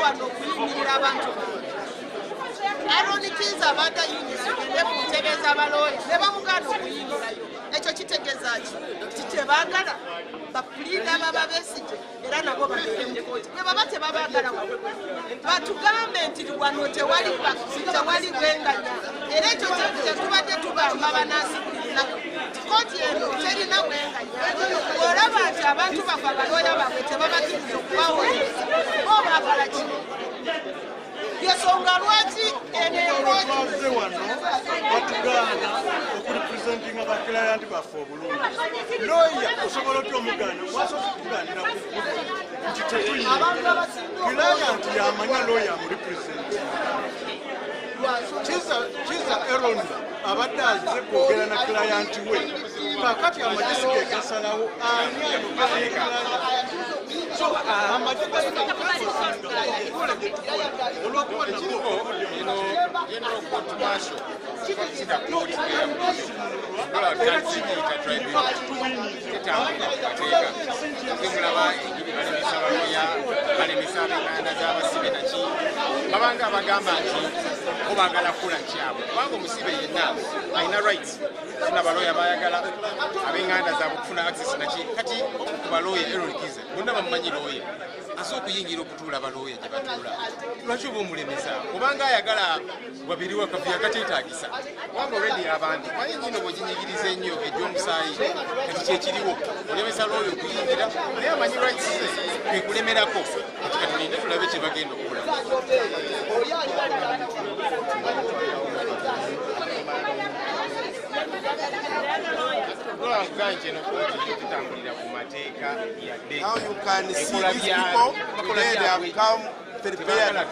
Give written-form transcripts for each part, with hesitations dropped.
wano okuyimirira abantu Kizza abadde ayingisidde ku ntebe z'abalooya ne bamugaana okuyingirayo. Ekyo kitegeeza ki tebaagala bapuliida baba Besigye era nabo babeere mu kkooti. Bwe baba tebabaagala batugambe nti wano tewali bwenganya. Era ekyo kyetubadde tugamba banaasibulira kkooti eno terina bwenganya. Olaba nti abantu bafe abalooya baabwe tebabakiriza okubawolereza bo baagala ki? Yesonga lwaki enekootize wano batugaana okurepresentinga baklayant baffe obulungi. Looya osobola otya omugaana wasobola okugaanira nti tetuyina klayant yamanya looya amurepresentinga. Kizza Aaron abadde azize kwogera na klayant we kakati amagezi ge gasalawo ani ayogera ne klayant. So amagezi babanga abagamba nti obagala kula nkyabwe kubanga omusibe yenna alina rights funa balooya bayagala ab'enganda zaabwe okufuna access naki kati ku balooya Aaron Kizza bonna bamumanyi looya asobola okuyingira okutuula balooya gye batuula. Lwaki oba omulemesa obanga ayagala wabiri wakavuyo kateetaagisa kubanga olredi abantu manyi nyino bw'oginyigiriza ennyo egy'omusaayi kati kyekiriwo olemesa looya okuyingira naye amanyi rights ze kwe kulemerako kati katulinde tulabe kye bagenda okukola. Now you can see these people, today they have come prepared to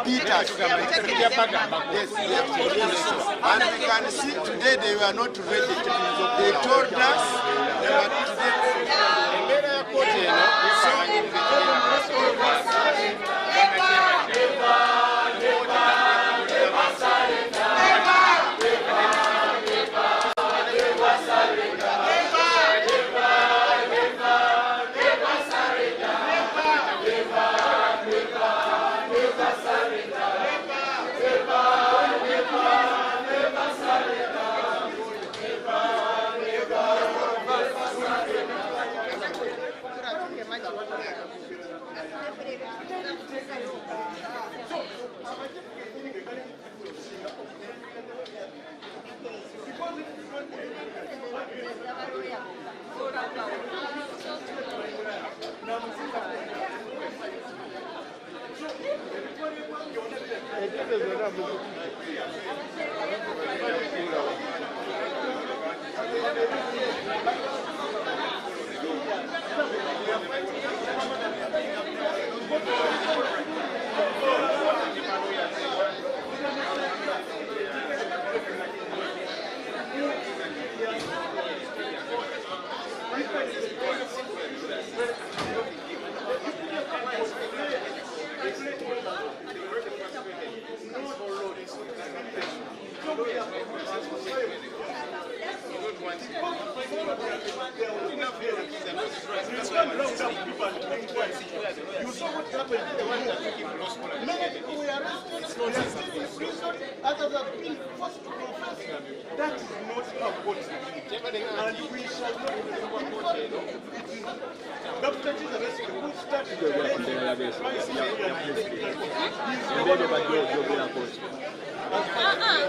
beat us. Yes. And we can see today they were not ready. They told us they were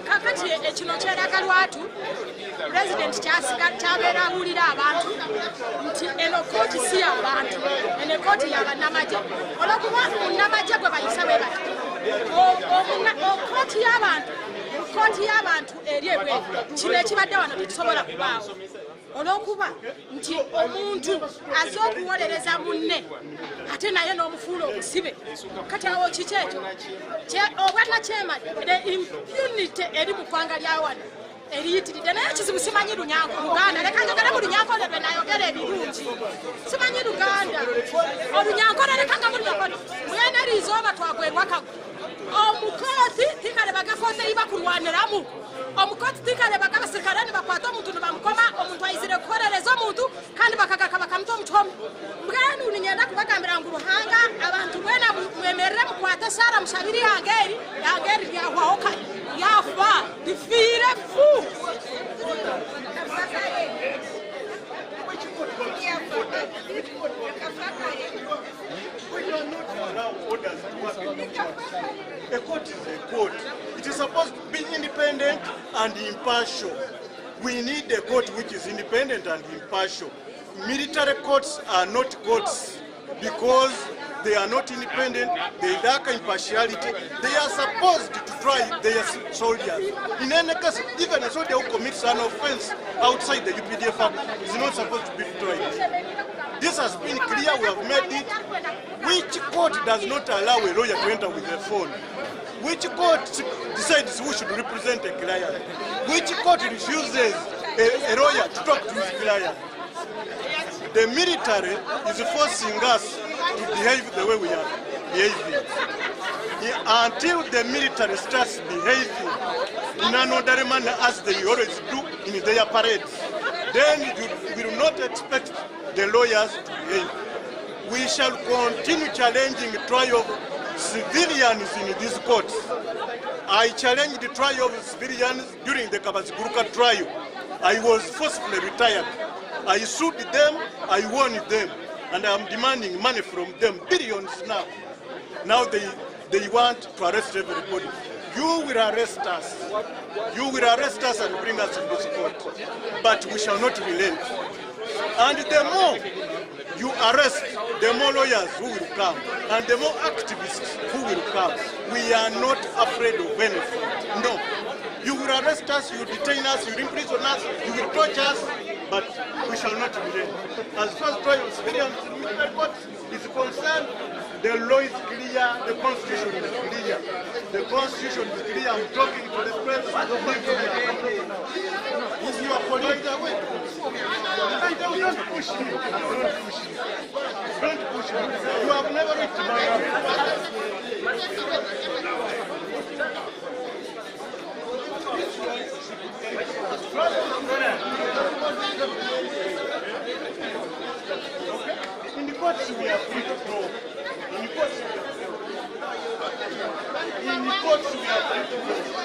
kakati ekino kyeraga lwatu President kyabeera awulira abantu nti eno kkooti si y'abantu, eno kkooti y'abannamagye. Olwokuba munnamagye gwe bayisa bwe bati kkooti y'abantu eri ebwe kino ekibadde wano tekisobola kubaawo. Olwokuba nti omuntu azze okuwolereza munne ate naye n'omufuula omusibe. Kati awo kiki ekyo obwannakyema impunity eri mu ggwanga lya wano eriyitiridde naye ekizibu simanyi Luganda. Leka njogere mu Lunyankole lwe nayogera ebirungi. Simanyi Luganda. Olunyankole leka nga muluyogera mwene liizo oba twagwerwa kago. Omukozi tikale bagakoze iba kulwaniramu. Omukozi tikale bagabasirikale ne bakwata omuntu ne bamukoma omuntu ayizire kukolereza omuntu kandi bakagaka bakamuta omutomu. Mbwenu ninyenda bagambira ngo ruhanga abantu mwena mwemerere mukwata Sara musabiri yangeri yawaoka yafa difire fu A court is a court. It is supposed to be independent and impartial. We need a court which is independent and impartial. Military courts are not courts because they are not independent, they lack impartiality. They are supposed to try their soldiers. In any case, even a soldier who commits an offense outside the UPDF Act is not supposed to be tried. This has been clear, we have made it. Which court does not allow a lawyer to enter with a phone? Which court decides who should represent a client? Which court refuses a lawyer to talk to his client? The military is forcing us to behave the way we are behaving. Until the military starts behaving in an orderly manner as they always do in their parades, then you will not expect the lawyers to behave. We shall continue challenging the trial of civilians in these courts. I challenged the trial of civilians during the Kabaziguruka trial. I was forcibly retired. I sued them, I won them, and I am demanding money from them, billions now. Now they want to arrest everybody. You will arrest us. You will arrest us and bring us to this court. But we shall not relent. And the more you arrest, the more lawyers who will come, and the more activists who will come. We are not afraid of anything. No. You will arrest us, you will detain us, you will imprison us, you will torture us, but we shall not relent. As far as trial of civilians in military courts is concerned, the law is clear, the constitution is clear. The constitution is clear. I'm talking to the president. Is your colleague away? Don't push me. Don't push me. Don't push me. You have never reached my in the courts we are free to go. In the courts we are free to go.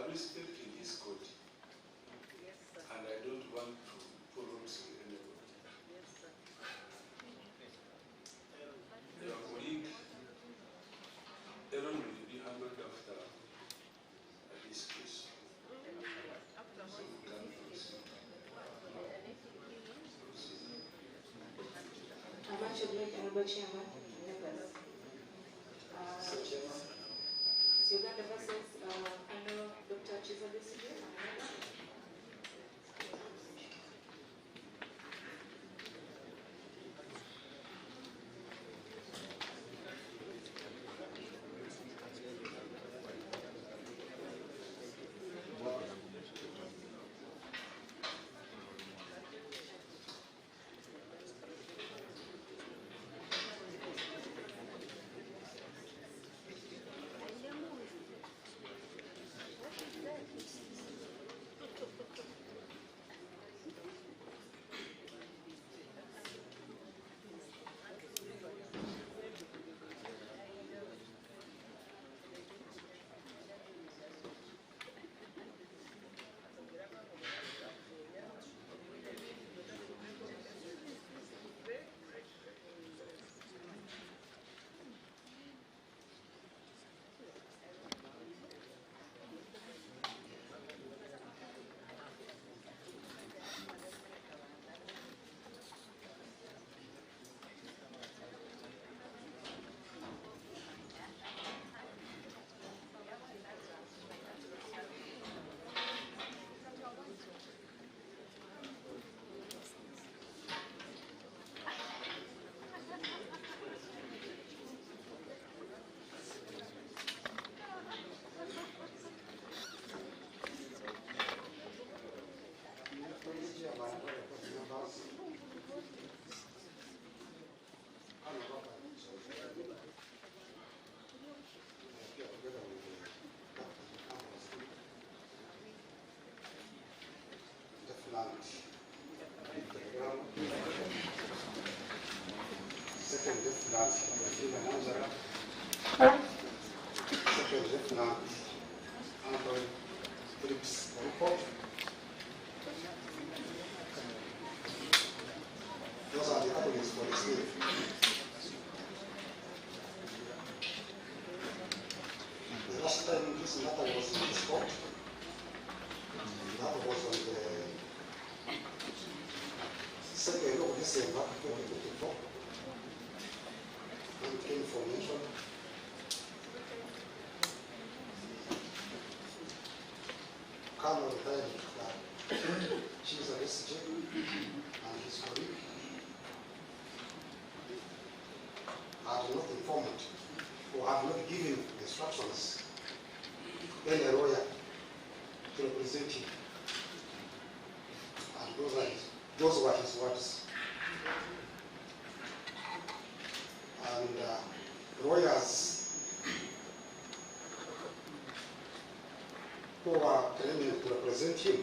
Respect in this court, and I don't want to follow to anybody. Your colleague, Aaron will be handled after this case. So we can proceed. Much obliged, Honorable Chairman, members. Uganda versus Dr. Kizza Besigye. Lieutenant Second Lieutenant Nazara, Second Lieutenant Anton Phillips report. Those are the applicants for the slave. The last time this matter was in this court, that was on the 2nd of December 2024. And it came from information. Colonel retired Kizza Besigye and his colleague had not informed or had not given instructions to any lawyer to represent him. And those were his words. And lawyers who were claiming to represent him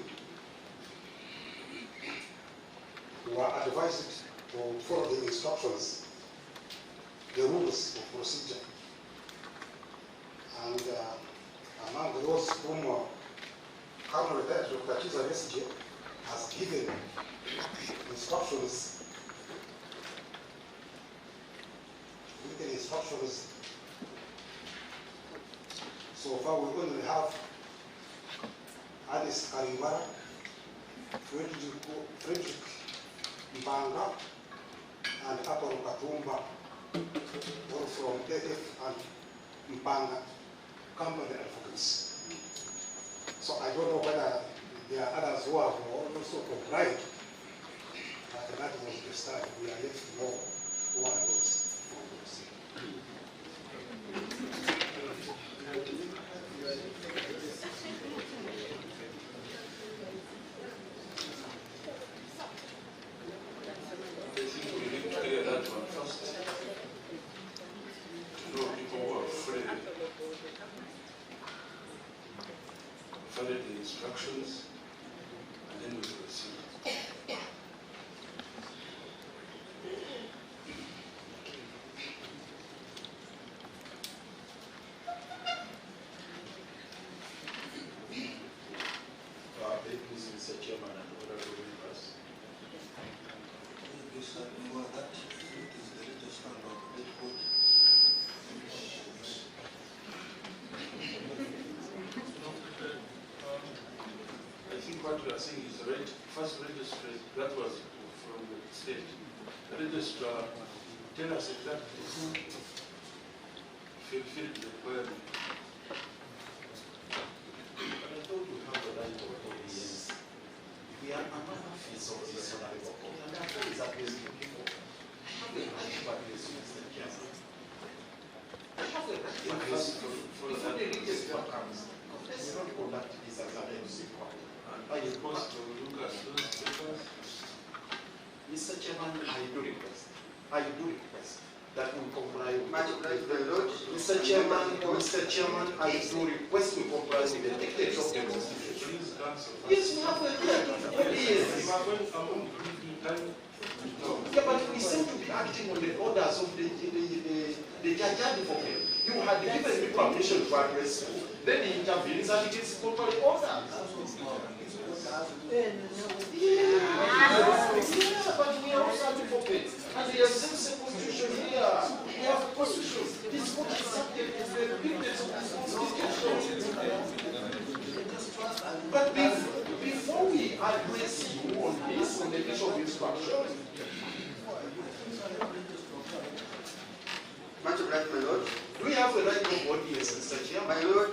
were advised to follow the instructions, the rules of procedure. And among those whom Colonel Retired Dr. Kizza Besigye has given instructions, written instructions. So far we only have Alice Karimara, Frederick Mbanga, and Apollo Katumba, all from AF and Mbanga company advocates. So I don't know whether there are others who have also complied, but that was the start. We are yet to know who are those. Follow the instructions, and then we will proceed. Mr. Chairman and honorable members. Before that, it is the registrar of the court. I think what we are saying is the first registrar, that was from the state. The registrar tell us exactly who fulfilled the requirement. But I thought you have the right of obedience. We are among office of this right of obedience. And that is abusing people. Have the right to abuse Mr. Chairman. Have the right to abuse before the religious one comes. Let's not conduct this as an abusive one. I request to look at those papers. Mr. Chairman, I do request that we comply with Mr. Chairman, I do request we comply with the dictates of the Constitution. Please answer. Yes, we have the right of obedience. Yeah, but we seem to be acting on the orders of the judge advocate. You had given me permission to address you. Then he intervenes and it is contrary orders. Yeah, but we are also advocates. And the same constitution here, we have a constitution. This court is subject to the dictates of this constitution. But before we address you on this, on the issue of instruction, Much obliged, my lord. do we have the right of audience, Mr. Chairman? My lord.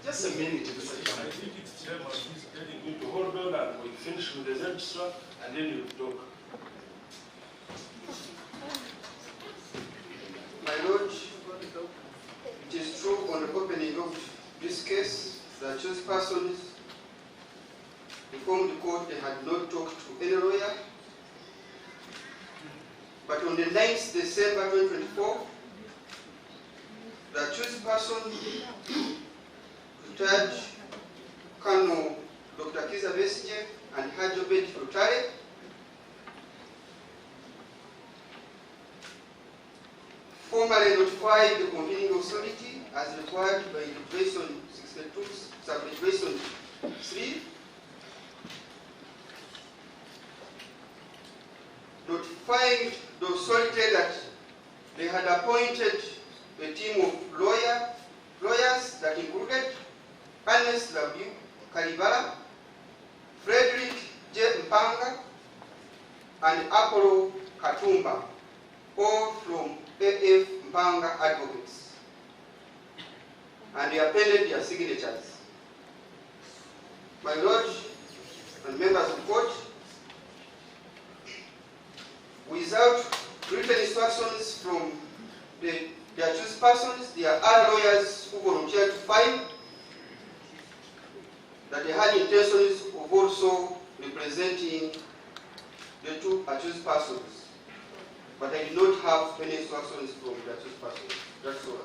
Just a minute, Mr. I Chairman. think it's chairman who's telling you to hold on and we'll finish with the registrar and then you'll talk. My lord, it is true on the opening of this case that those persons informed the court they had not talked to any lawyer. But on the 9th December 2024, the accused person, retired Colonel Dr. Kizza Besigye and Hajji Obed Lutale. Formally notified the convening authority as required by Regulation 62, Sub-Regulation 3. Notifying the authority that they had appointed a team of lawyers that included Ernest W. Kalibala, Frederick J. Mpanga, and Apollo Katumba, all from AF Mpanga Advocates, and they appended their signatures. My Lord and members of court, without written instructions from the accused persons, there are other lawyers who volunteered to find that they had intentions of also representing the two accused persons. But I did not have any instructions from the accused persons. That's all.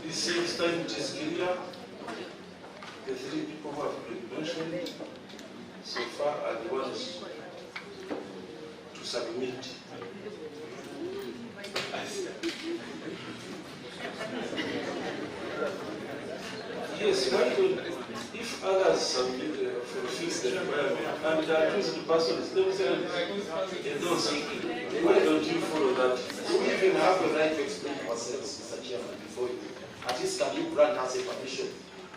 This time it is clear. The three people who have been mentioned so far are the ones to submit. Yes, why don't, if others submit fulfill the requirement and the accused persons themselves endorse it, why don't you follow that? We even have the right to explain ourselves, Mr. Chairman, before you. At least can you grant us a permission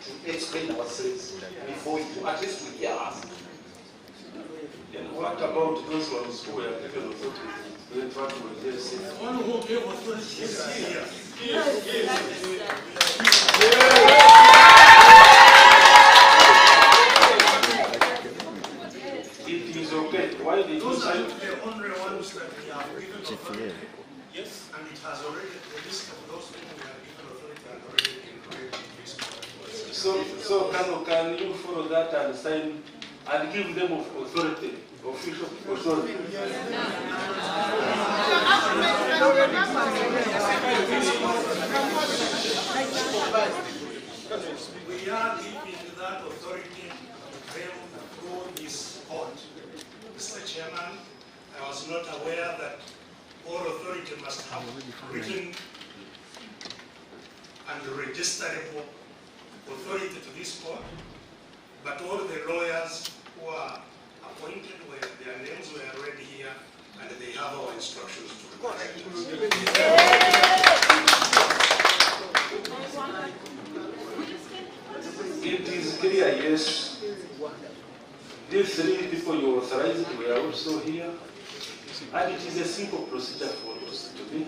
to explain ourselves before you, at least to hear us? And what about those ones who were given authority to explain what were there saying? One who gave authority is here. It is okay. Why did you sign? The only ones that we have given authority. Yes, and it has already, the list of those people we have given authority has already been created in this court. So can you follow that and sign and give them authority, official authority? We are giving that authority to them through this court. Mr. Chairman, I was not aware that all authority must have written and registerable authority to this court, but all the lawyers who are appointed, their names were already here, and they have our instructions to represent It is clear, yes. These three people you authorized were also here, and it is a simple procedure for us to do.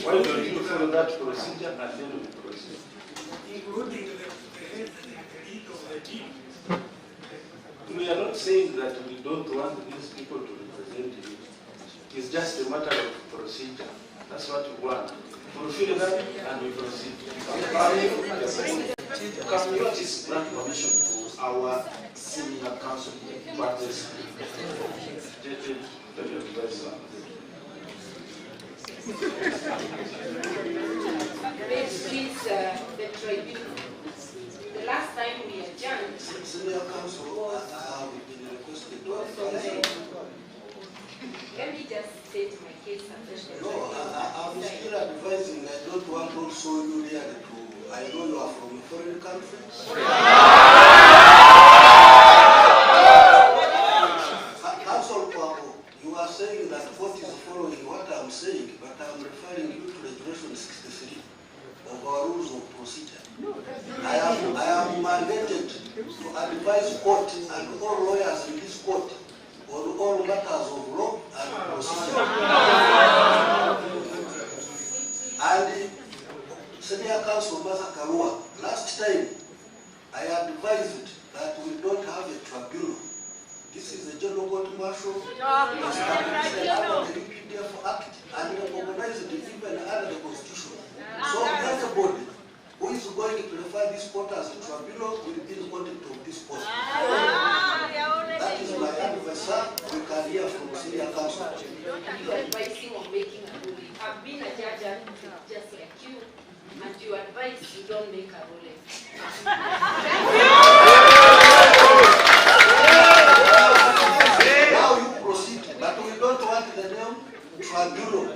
Why don't you follow that procedure and then we proceed? including the lead of the team. We are not saying that we don't want these people to represent you. It's just a matter of procedure. That's what we want. Fulfill that and we proceed. Can you just grant permission to our senior counsel to address? Please, the tribunal. The last time we adjourned, Senior counsel, I have been requested to advise. let me just state my case afresh. No, I'm still advising. I don't want also you really to. I know you are from a foreign country. and all lawyers in this court on all matters of law and procedure. And Senior Counsel Masa Karua, last time I advised that we don't have a tribunal. This is a general court martial under the UPDF Act and recognized even under the Constitution. So anybody who is going to refer this court as a tribunal will be the content of this court. That is my advice, sir. We can hear from Senior Counsel. You're advising on making a ruling. I've been a judge just like you, and you advise you don't make a ruling. Now you proceed, but we don't want the name tribunal.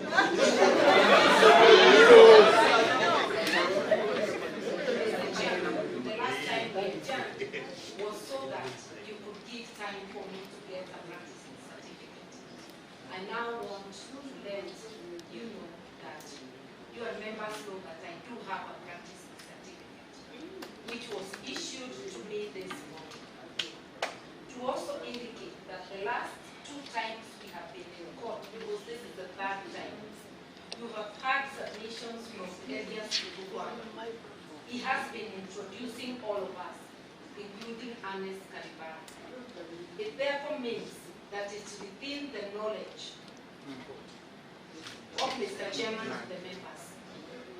The last time we adjourned was so that you could give time for me to get a practicing certificate. I now want to let you know that you are members know that I do have a practicing certificate, which was issued to me this morning. To also indicate that the last 2 times we have been in court, because this is the 3rd time, you have had submissions from Elias Kibugwan. He has been introducing all of us, including Ernest Karibara. It therefore means that it's within the knowledge of Mr. Chairman and the members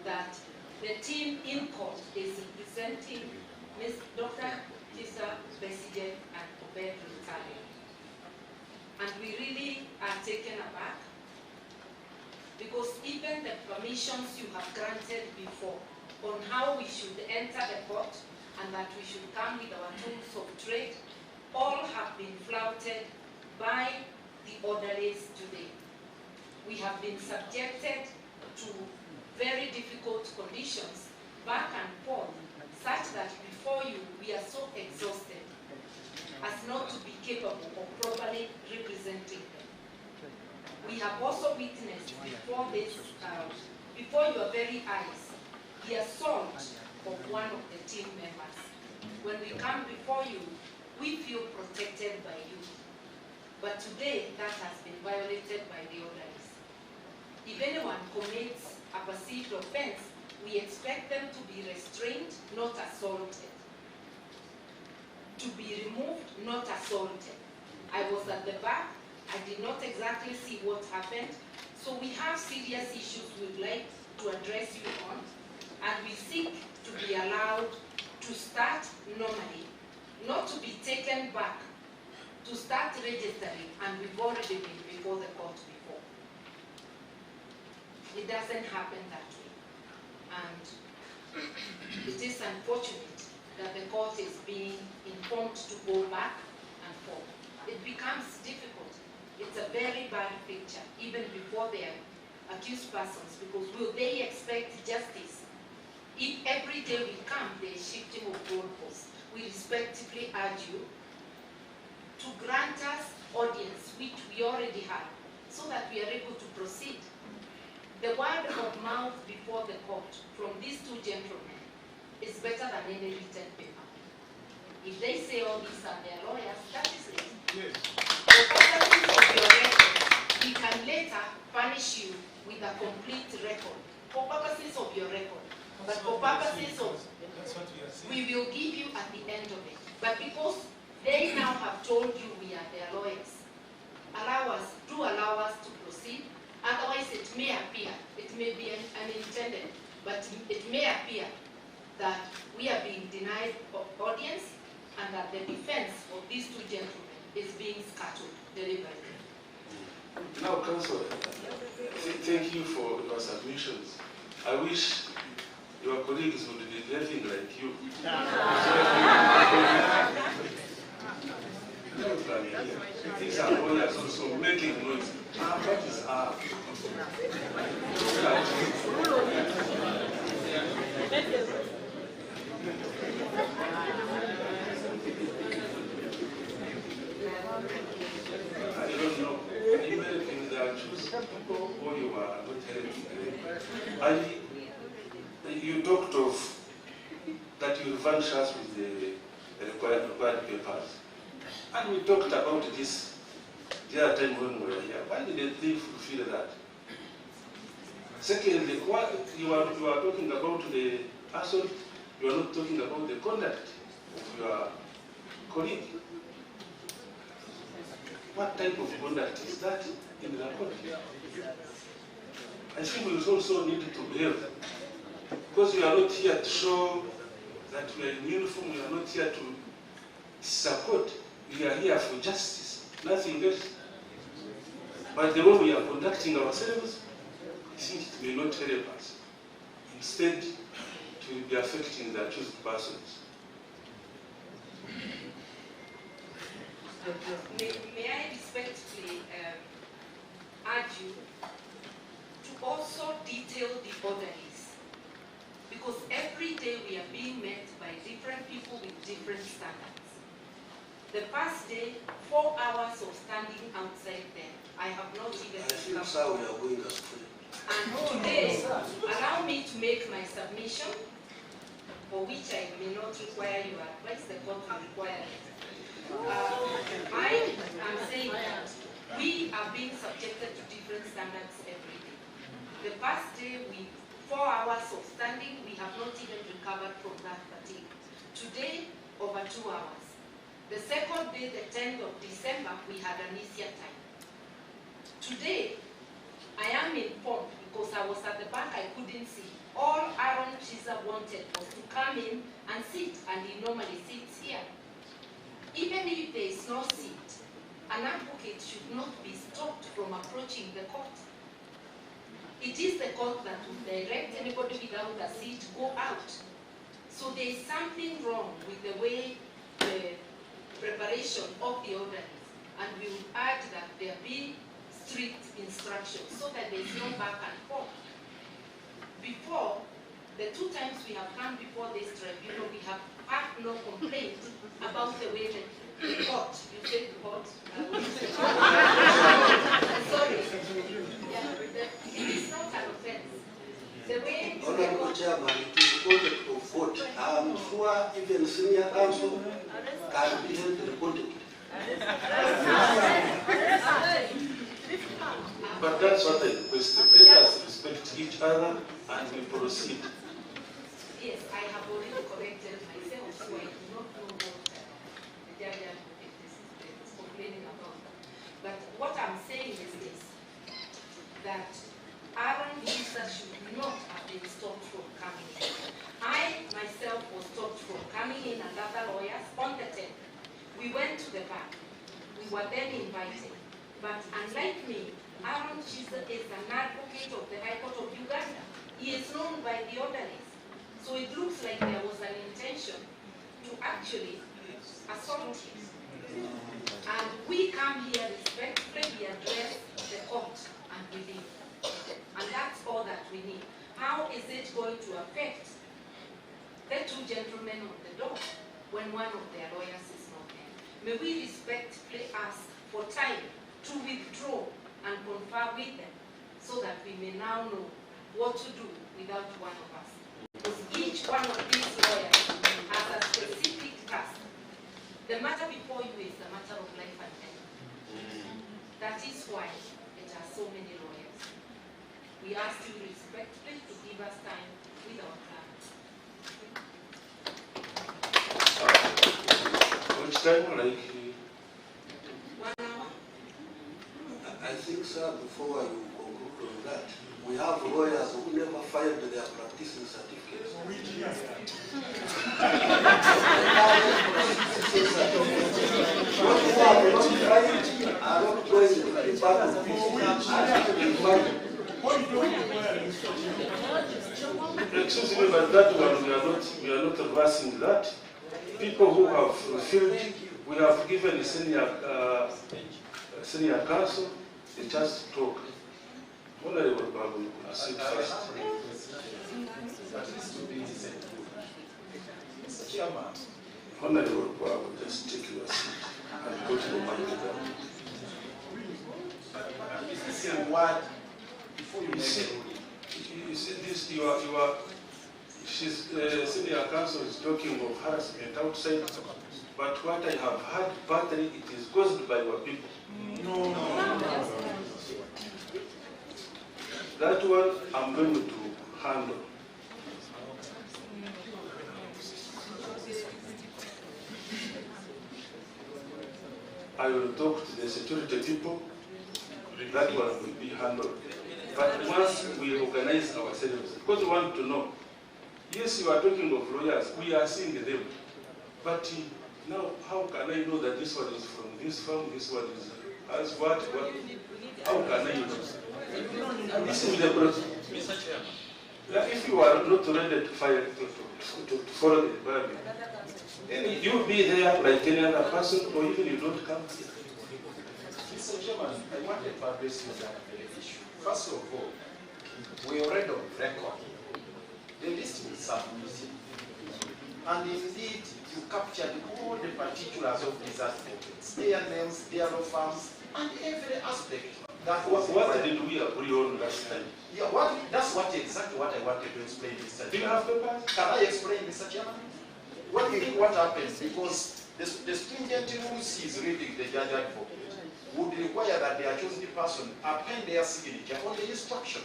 that the team in court is representing Ms. Dr. Kizza Besigye and Obed Lutale. And we really are taken aback because even the permissions you have granted before on how we should enter the court and that we should come with our tools of trade all have been flouted by the orderlies today. We have been subjected to very difficult conditions back and forth, such that before you we are so exhausted as not to be capable of properly representing them. We have also witnessed before your very eyes, the assault of one of the team members. When we come before you, we feel protected by you. But today, that has been violated by the orderlies. If anyone commits a perceived offense, we expect them to be restrained, not assaulted. To be removed, not assaulted. I was at the back. I did not exactly see what happened. So we have serious issues we'd like to address you on, and we seek to be allowed to start normally, not to be taken back, to start registering, and we've already been before the court before. It doesn't happen that way. And it is unfortunate that the court is being informed to go back and forth. It becomes difficult. It's a very bad picture, even before they are accused persons, because will they expect justice? If every day we come, there is shifting of goalposts, we respectively urge you to grant us audience, which we already have, so that we are able to proceed. The word of mouth before the court from these 2 gentlemen is better than any written paper. If they say all these are their lawyers, that is it. Yes. For purposes of your record, we can later furnish you with a complete record. For purposes of your record. But for purposes of, we will give you at the end of it. But because they now have told you we are their lawyers, do allow us to proceed. Otherwise, it may appear, it may be unintended, but it may appear that we are being denied audience and that the defense of these 2 gentlemen is being scattered deliberately. Now, Counsel, thank you for your submissions. I wish your colleagues would be behaving like you. These are lawyers also making noise. What is our? I don't know. Even in the choose people who you are not telling me. You talked of that you furnish us with the required papers. And we talked about this the other time when we were here. Why didn't they fulfill that? Secondly, what you are talking about the assault, you are not talking about the conduct of your colleague. What type of conduct is that in the court? I think we also need to behave, because we are not here to show that we are in uniform, we are not here to support, we are here for justice, nothing else. But the way we are conducting ourselves, I think it may not help us. Instead, it will be affecting the accused persons. May I respectfully urge you to also detail the orderlies, because every day we are being met by different people with different standards. The past day, 4 hours of standing outside there, I have not even come. So we are going astray. And today, allow me to make my submission, for which I may not require your advice, the court will require it. I am saying that we are being subjected to different standards every day. The past day, 4 hours of standing, we have not even recovered from that fatigue. Today, over 2 hours. The second day, the 10th of December, we had an easier time. Today, I am informed, because I was at the back, I couldn't see. All Aaron Kizza wanted was to come in and sit, and he normally sits here. Even if there is no seat, an advocate should not be stopped from approaching the court. It is the court that will direct anybody without a seat go out. So there is something wrong with the way the preparation of the order is, and we would urge that there be strict instructions so that there is no back and forth. Before, the 2 times we have come before this tribunal, we have had no complaint about the way the court, you said court? Sorry. Yeah, it is not an offense. The way Honorable Chairman, it is quoted of vote. I am sure even senior counsel can be held recorded. But that's what I requested. Let us respect each other and we proceed. Yes, I have already corrected myself, so I do not know what the judge is complaining about. But what I'm saying is this, that Aaron Kizza should not have been stopped from coming in. I myself was stopped from coming in and other lawyers on the 10th. We went to the back. We were then invited. But unlike me, Aaron Kizza is an advocate of the High Court of Uganda. He is known by the orderlies. So it looks like there was an intention to actually assault him. And we come here respectfully, we address the court and we leave. And that's all that we need. How is it going to affect the 2 gentlemen on the door when one of their lawyers is not there? May we respectfully ask for time to withdraw and confer with them so that we may now know what to do without one of us. Because each one of these lawyers has a specific task. The matter before you is a matter of life and death. That is why it has so many lawyers. We ask you respectfully to give us time with our clients. Which time, like? 1 hour? I think, sir, before you conclude on that, we have lawyers who never filed their practicing certificates. What who have not filed are not going to be part of this. Excuse me, but that one we are not reversing that. People who have fulfilled, we have given senior counsel a chance to talk. Honorable Babu, you could sit first. Honorable Babu, just take your seat and go to the microphone. You see this, she's senior counsel is talking of harassment outside. But what I have heard, partly it is caused by our people. No. That one I'm going to handle. I will talk to the security people. That one will be handled. But once we organize ourselves, because we want to know, yes, you are talking of lawyers, we are seeing them. But now, how can I know that this one is from this firm, this one is as what? How can I know? This is the process. Mr. Chairman. If you are not ready to follow the environment, then you will be there like any other person, or even you don't come here. Mr. Chairman, I wanted to address you that issue. First of all, we already on record. The list was submitted. And indeed, you captured all the particulars of these advocates, their names, their law firms, and every aspect. What did we agree on last time? Yeah, that's exactly what I wanted to explain, Mr. Chairman. Do you have papers? Can I explain, Mr. Chairman? What do you think what happens? Because the stringent rules is reading the judge advocate would require that the accused person append their signature on the instruction.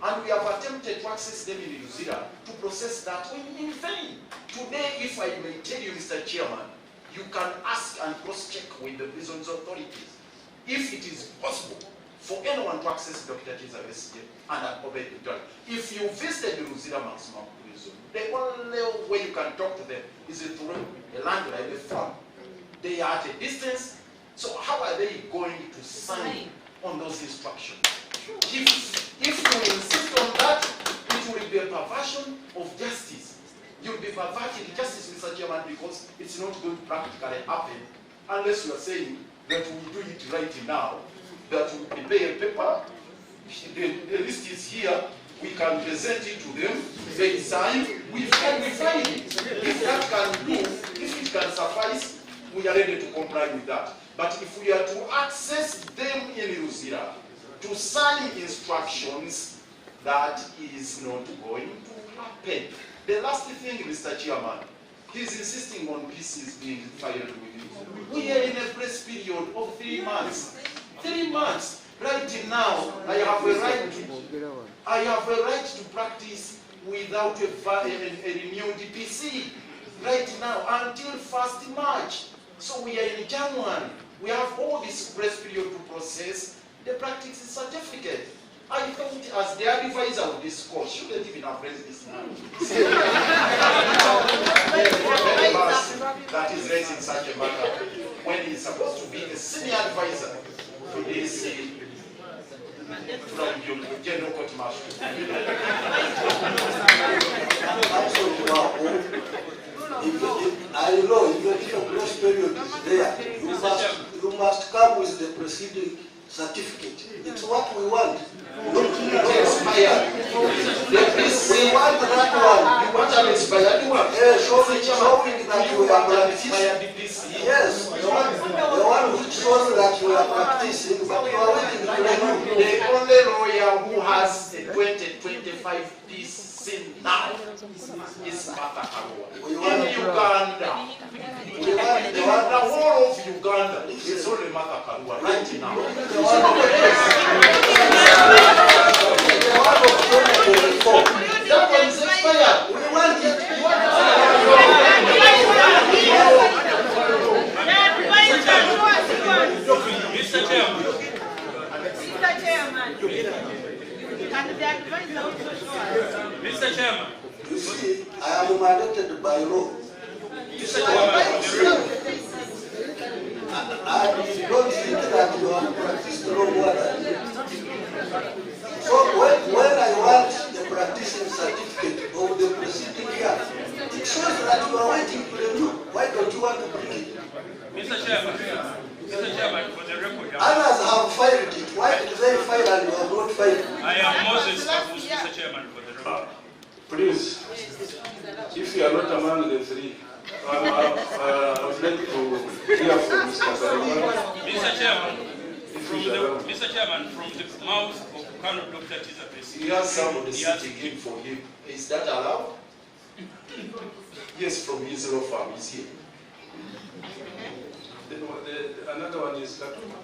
And we have attempted to access them in New Zealand to process that in vain. Today, if I may tell you, Mr. Chairman, you can ask and cross-check with the prisons authorities if it is possible for anyone to access Dr. Kizza Besigye and Obed Lutale. If you visited the New Zealand maximum prison, the only way you can talk to them is through a landline, a phone. They are at a distance, so how are they going to sign on those instructions? If you insist on that, it will be a perversion of justice. You'll be perverting justice, Mr. Chairman, because it's not going to practically happen unless you are saying that we do it right now, that we prepare a paper, the list is here, we can present it to them, they sign, we find it. If that can do, if it can suffice, we are ready to comply with that. But if we are to access them in New Zealand, to sign instructions, that is not going to happen. The last thing, Mr. Chairman, he's insisting on pieces being filed with him. We are in a grace period of 3 months. 3 months. Right now, I have a right to practice without a renewed PC. Right now, until 1st March. So we are in January. We have all this grace period to process the practice certificate. I thought as the advisor of this course, shouldn't even have raised this now. That is raising such a matter when he's supposed to be the senior advisor to this from General Court Martial. I know if the grace period is there, you must come with the preceding certificate. It's what we want. Not expired. We want that one. You want an expired one? Showing that you are practicing. Yes, the one which shows that you are practicing, but you are waiting to renew. The only lawyer who has a 2025 PC now is Martha Karua. In Uganda, the whole of Uganda is only Martha Karua right now. That one is expired. We want it. Mr. Chairman. Mr. Chairman. You see, I am mandated by law. Mr. Chairman. I don't think that you have practiced law more than me. So when I want the practicing certificate of the preceding year, it shows that you are waiting to renew. Why don't you want to bring it? Mr. Chairman. Mr. Chairman, for the record. Others have filed it. Why did they file and you have not filed? I am Moses Kabusi, Mr. Chairman, for the record. Please, if you are not among the three, I would like to hear from Mr. Sarima. Mr. Chairman, from the mouth of Colonel Dr. Kizza Besigye. He has somebody sitting in for him. Is that allowed? Yes, from his law firm, is here. Another one is Katuma.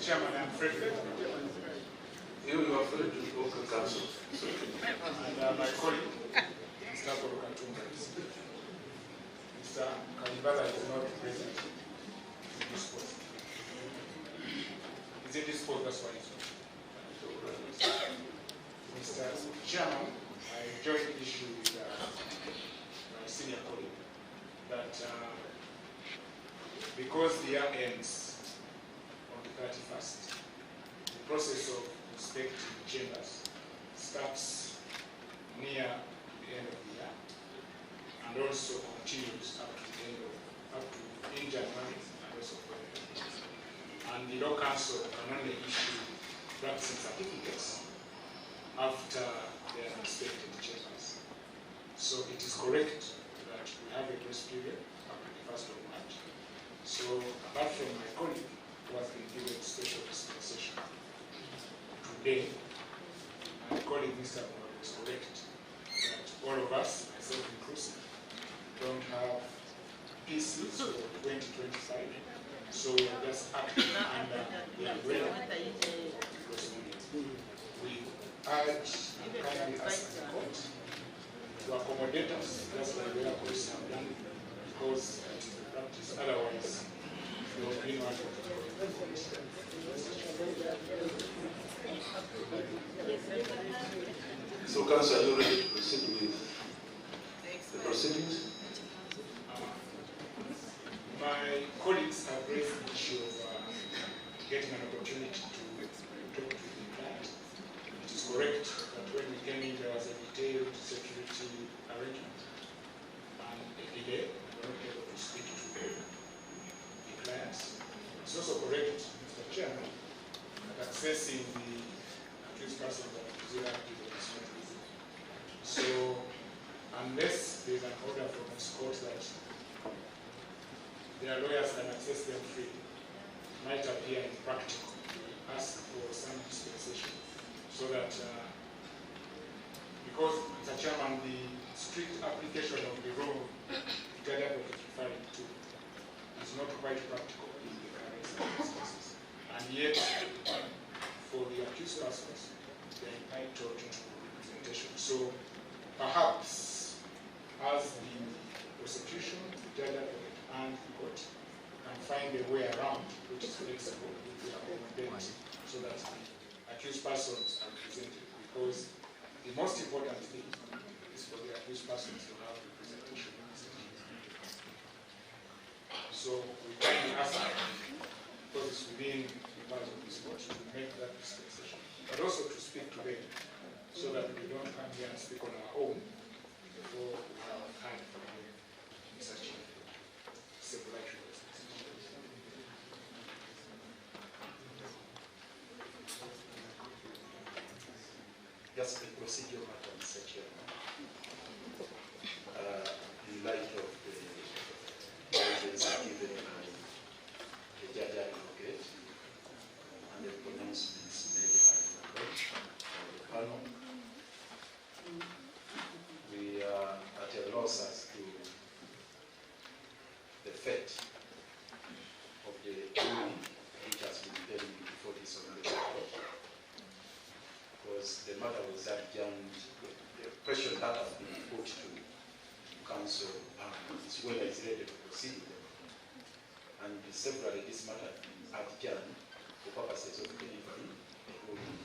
Chairman, I'm Frederick. You are Frederick Local Council. And my colleague, Mr. Katumba, Mr. Kalibala is not present in this post. He's in this post, that's why he's not. Mr. Chairman, I joined the issue with my senior colleague that because the year ends on the 31st, the process of inspecting chambers starts near the end of the year and also continues up to the end of, in January and also February. And the law council can only issue practicing certificates after they are inspected chambers. So it is correct that we have a grace period up to the 1st of March. So apart from my colleague who has been given special dispensation today, my colleague Mr. Moore is correct that all of us, myself inclusive, don't have PCs for 2025. So we are just acting under the umbrella because we urge and kindly ask the court to accommodate us, just like the other courts have done, because it is the practice. Otherwise, there will be no other. So, Council, are you ready to proceed with the proceedings? My colleagues have raised the issue of getting an opportunity to talk to the client. It is correct that when we came in, there was a detailed security arrangement and a delay. We were not able to speak to the clients. It's also correct, Mr. Chairman, that accessing the accused person that is not easy. So, unless there is an order from this court that their lawyers can access them free, it might appear impractical to ask for some dispensation. So that, because, Mr. Chairman, the strict application of the rule that is referring to is not quite practical in the current circumstances. And yet, for the accused persons, they are entitled to representation. So, perhaps, as the prosecution, the judge advocate, and the court can find a way around which is flexible, which will accommodate, so that the accused persons are represented. Because the most important thing is for the accused persons to have representation. So we kindly ask, because it's within the powers of this court, to make that dispensation, but also to speak to them, so that we don't come here and speak on our own before we have heard from them in such a civilized process. Just a procedural matter, Mr. Chairman. In light of the evidence given by the judge advocate and the pronouncements made by the court or the panel, we are at a loss as to the fate of the ruling which has been pending before this honorable court. Because the matter was adjourned, the question that has been put to council is whether it's ready to proceed. And severally this matter has been adjourned for purposes of delivering a ruling.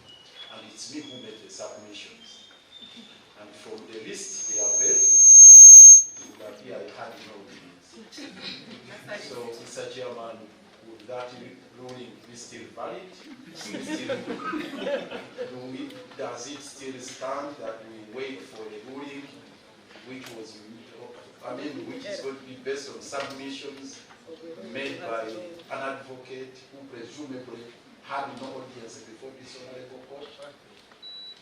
And it's me who made the submissions. And from the list they have read, it would appear I had no rulings. So, Mr. Chairman, would that ruling be still valid? Does it still stand that we wait for a ruling which was, which is going to be based on submissions made by an advocate who presumably had no audience before this honorable court?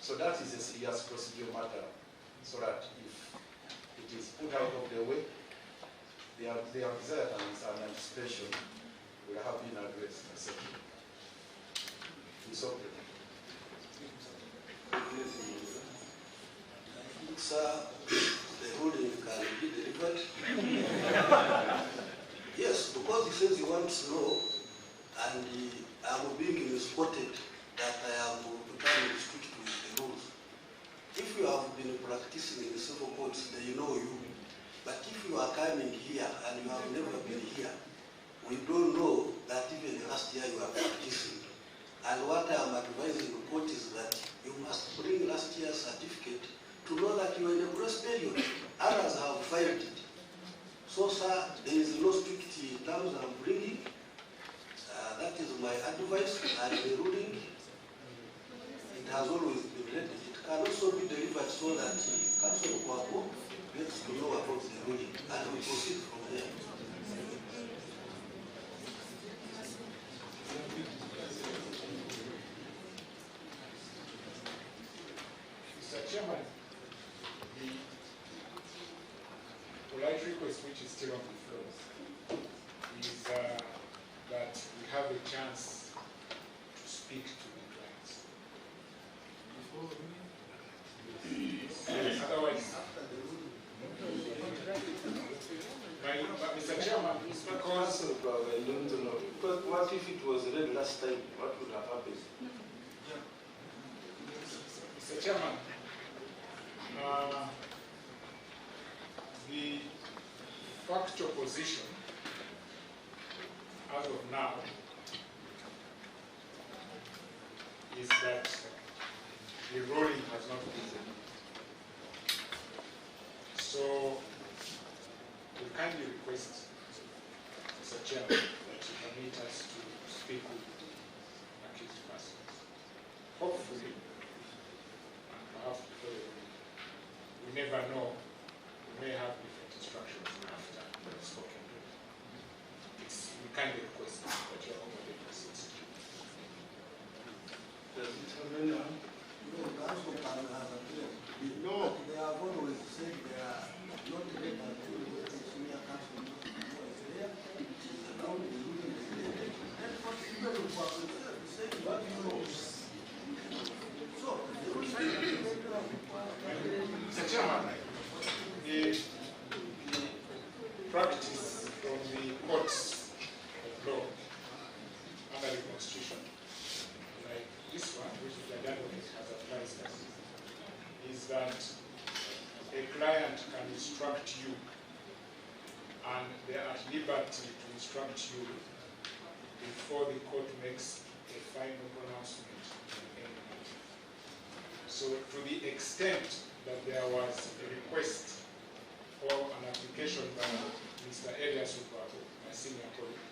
So that is a serious procedural matter, so that if the it is put out of the way, their desires and anticipation will have been addressed. It's okay. Sir, the ruling can be delivered. Yes, because he says he wants law, and I'm being spotted that I am becoming strict with the rules. If you have been practicing in the civil courts, they know you. But if you are coming here and you have never been here, we don't know that even last year you are practicing. And what I am advising the court is that you must bring last year's certificate to know that you are in a grace period. Others have filed it. So, sir, there is no strict terms I'm bringing. That is my advice, and the ruling, it has always been ready. It can also be delivered so that the Council of Wako gets to know about the ruling, and we proceed from there. Mr. Chairman, the polite request which is still on the floor is that we have a chance to speak to the clients. Otherwise, Mr. Chairman, because I don't know. Because what if it was read last time? What would have happened? Mr. Chairman, the factual position as of now is that the ruling has not been. So we kindly request, Mr. Chairman, that you permit us to speak with accused persons. Hopefully, and perhaps before the ruling, we never know, we may have different instructions after we have spoken to them. We kindly request that you accommodate us. Does it have anyone? No, they have always said they are not ready until the senior council is there. It is around the ruling is there. That's what people who are saying, what you know. So, the ruling Mr. Chairman, the practice from the courts of law under the Constitution, like this one, which the advocate has applied us, is that a client can instruct you, and they are at liberty to instruct you before the court makes a final pronouncement in any matter. So to the extent that there was a request or an application by Mr. Elias Ubago, my senior colleague,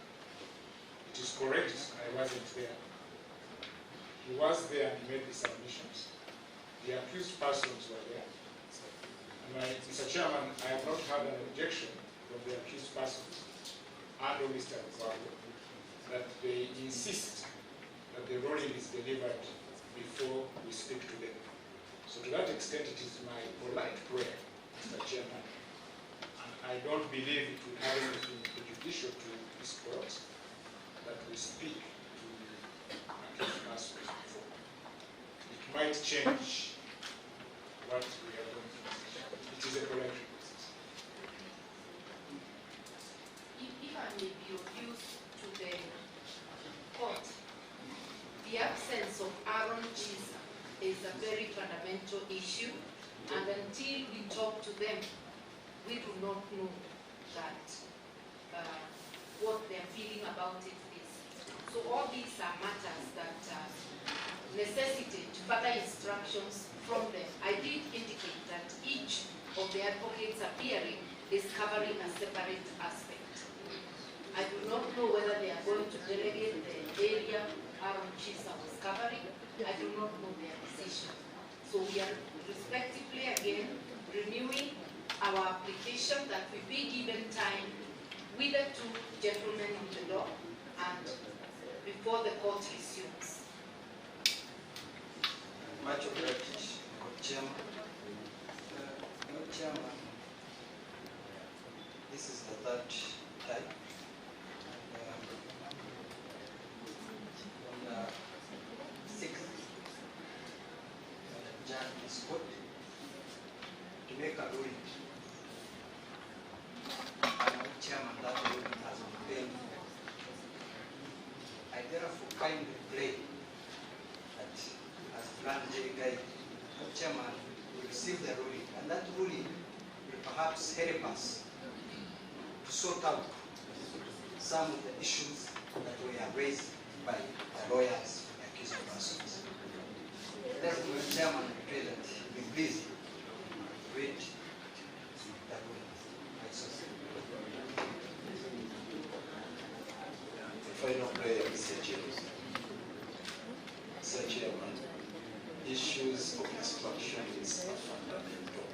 it is correct, I wasn't there. He was there and he made the submissions. The accused persons were there. And Mr. Chairman, I have not had an objection from the accused persons and or Mr. Ubago that they insist that the ruling is delivered before we speak to them. So to that extent, it is my polite prayer, Mr. Chairman, and I don't believe it will have anything prejudicial to this court that we speak to the accused persons before. It might change what we are going through. It is a polite request. If I may be of use to the court, the absence of Aaron Kizza is a very fundamental issue, and until we talk to them, we do not know that what they're feeling about it is. So all these are matters that necessitate further instructions from them. I did indicate that each of the advocates appearing is covering a separate aspect. I do not know whether they are going to delegate the area Aaron Kizza was covering. I do not know their decision. So we are respectively again renewing our application that we be given time with the two gentlemen in the law and before the court resumes. Much obliged, Chairman. Chairman, This is the third time. On the 6th, Jan is court to make a ruling. I'm the chairman, that ruling has been paid. I therefore kindly pray that as Grand J Guide, the chairman will receive the ruling, and that ruling will perhaps help us to sort out some of the issues that were raised by the lawyers for the accused persons. Therefore, the chairman will pray that he be pleased to read the ruling. Final prayer, Mr. Chairman. Mr. Chairman, issues of instructions are fundamental.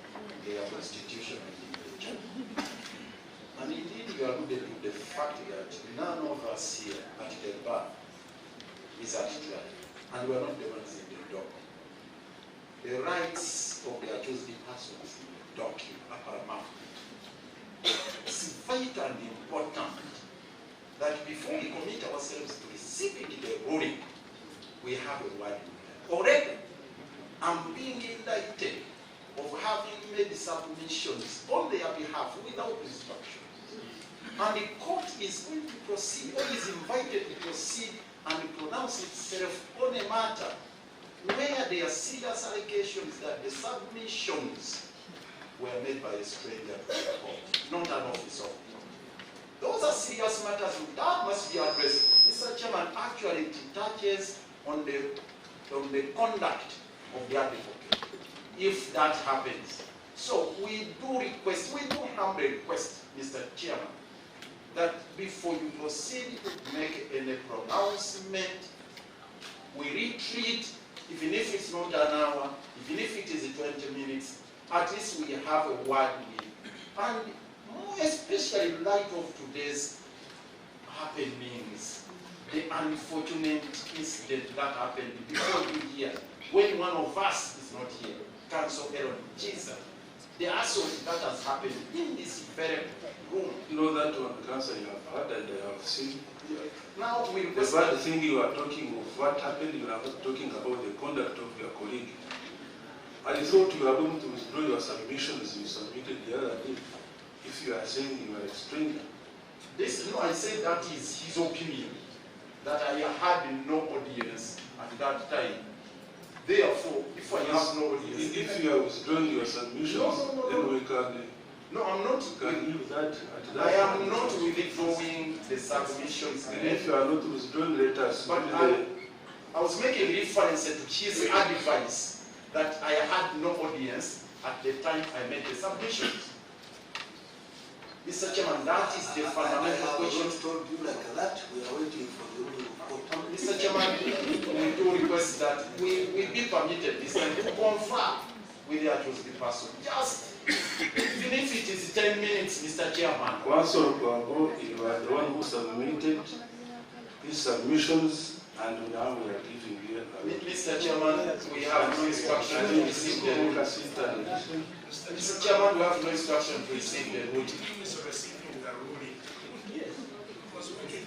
They are constitutional in nature. And indeed, you alluded to the fact that none of us here at the bar is at trial, and we are not the ones in the dock. The rights of the accused persons in the dock are paramount. It's vital and important that before we commit ourselves to receiving the ruling, we have a word with them. Already, I'm being indicted of having made submissions on their behalf without instructions. And the court is going to proceed, or is invited to proceed and pronounce itself on a matter where there are serious allegations that the submissions were made by a stranger to the court, not an officer. Those are serious matters that must be addressed. Mr. Chairman, actually it touches on the conduct of the advocate, if that happens. So we do request, we do humbly request, Mr. Chairman, that before you proceed to make any pronouncement, we retreat, even if it's not an hour, even if it is 20 minutes, at least we have a word with. And more especially in light of today's happenings, the unfortunate incident that happened before you here, when one of us is not here, Council Aaron Jesus, the assault that has happened in this very room. You know that one, Council, you have heard and I have seen. Now we the bad thing you are talking of what happened, you are not talking about the conduct of your colleague. I thought you are going to withdraw your submissions you submitted the other day. If you are saying you are a stranger. No, I said that is his opinion, that I had no audience at that time. Therefore, if I have no audience... If you are withdrawing your submissions, then we can... No, I'm not. Can leave that at that. I am not withdrawing the submissions. And if you are not withdrawing, let us... But I was making reference to his advice that I had no audience at the time I made the submissions. Mr. Chairman, that is the fundamental question. I told you like that. We are waiting for the ruling of court. Mr. Chairman, we do request that we be permitted this time to confer with the accused person. Just, even if it is 10 minutes, Mr. Chairman. Once or ago, you are the one who submitted these submissions, and now we are giving you. Mr. Chairman, we have no instruction to receive the ruling. Mr. Chairman, we have no instruction to receive the ruling.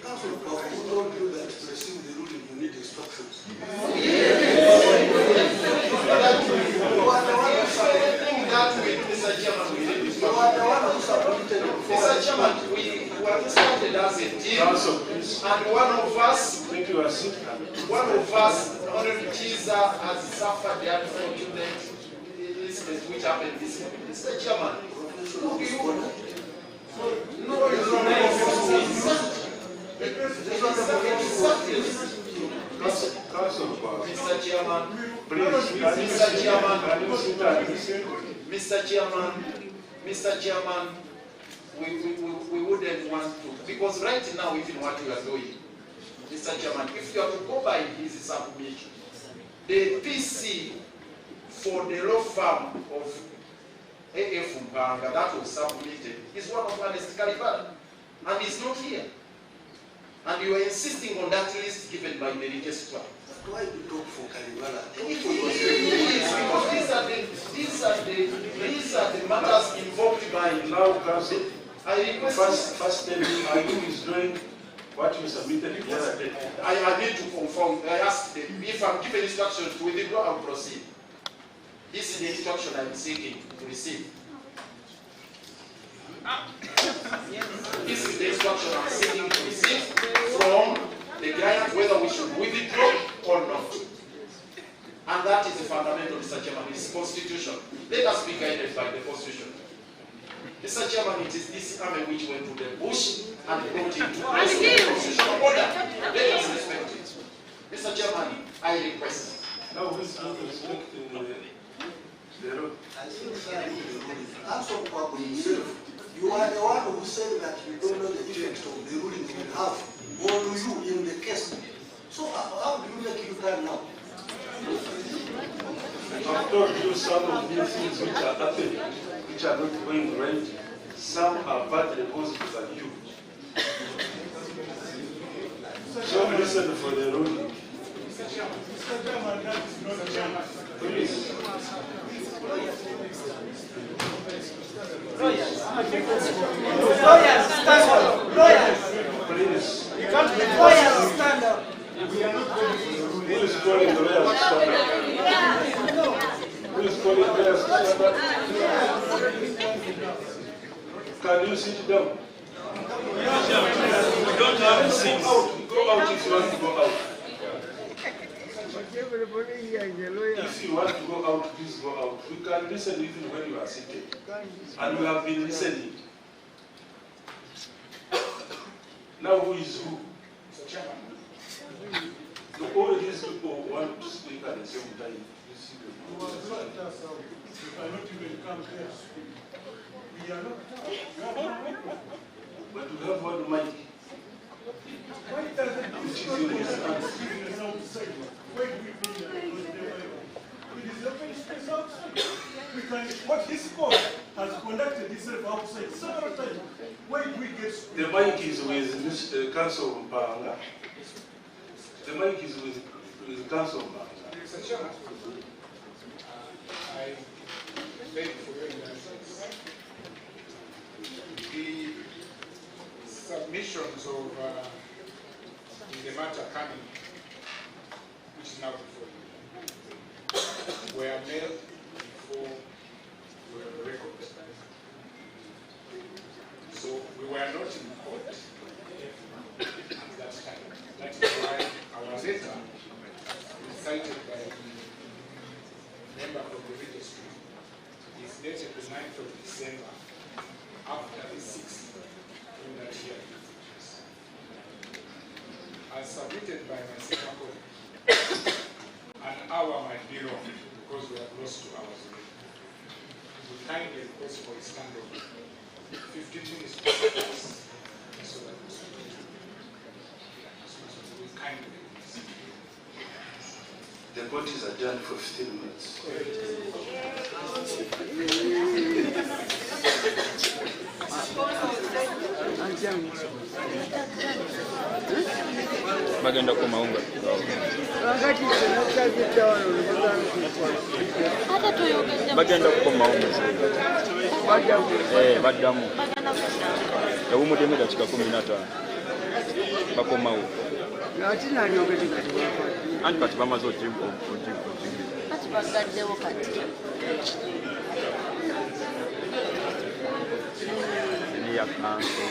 Council, who told you that to receive the ruling you need instructions? Mr. Chairman, we were started as a team, and one of us, Honorable Kizza, has suffered the unfortunate incident which happened this morning. Mr. Chairman, who do you know? Mr. Chairman, Mr. Chairman, we wouldn't want to, because right now, even what we are doing, Mr. Chairman, if you are to go by his submission, the PC for the law firm of A.F. Mpanga that was submitted is one of Ernest Kalibala, and he's not here. And you are insisting on that list given by the registrar. Why do you talk for Kalibala? Because these are the matters involved by now, Council. I request... First tell me, are you withdrawing what you submitted the other day? I need to confirm. I asked them if I'm given instructions to withdraw, I'll proceed. This is the instruction I'm seeking to receive. This is the instruction I'm seeking to receive from the client, whether we should withdraw or not. And that is the fundamental, Mr. Chairman. It's constitution. Let us be guided by the constitution. Mr. Chairman, it is this army which went to the bush and brought it to the constitutional order. Let us respect it. Mr. Chairman, I request. Now, who is going to respect the road? I think, sir, answer for yourself. You are the one who said that you don't know the effect of the ruling you will have on you in the case. So how do you make you can now? I've told you some of these things which are happening, which are not going right. Some are badly positive than you. So listen for the ruling. Please. Lawyers, stand up. Lawyers. Please. You can't make lawyers stand up. Who is calling the lawyers to stand up? Who is calling the lawyers to stand up? Can you sit down? You don't have to sit out. Go out if you want to go out. If you want to go out, please go out. We can listen even when you are seated. And we have been listening. Now who is who? So all these people want to speak at the same time. You see them. I not even come here. We are not. But we have one mic. Why doesn't it outside? Why do we bring it is open space outside. We can, what this court has conducted itself outside several times. Why do we get... The mic is with Council Mpanga. The mic is with Council Mpanga. Mr. Chairman, I beg for your indulgence. The submissions of the matter coming, which is now before you, were made before we were recorded. So we were not in court at that time. That is why our letter, cited by the member of the registry, is dated the 9th of December after the 6th in that year. As submitted by my senior colleague, an hour might be wrong because we have lost 2 hours already. We kindly request for a standoff 15 minutes so that we kindly request. The court is adjourned for 15 minutes. Bagenda ku maunga. Bagenda ku maunga. Baddamu. Yawumudde dakika 15. Bakomawo. Anti kati bamaze ojimbo. Kati bagaddewo kati. Ni ya kanso.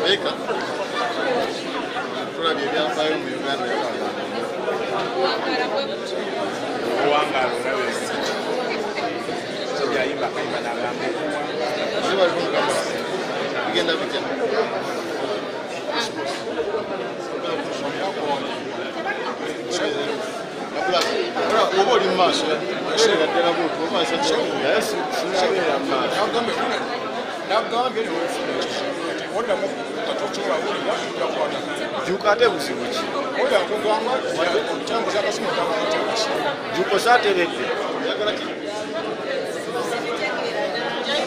Eka. Tulabye ebyafaayo mu Uganda Owangaala olabe. Yayimba kayimba n'agamba. bali kumugamba bigenda bitya. Oba oli mu maaso oshega ddala bwotyo oba naye sinabeera mu maaso. Juuka ate buzibu ki? Juuko saateredde.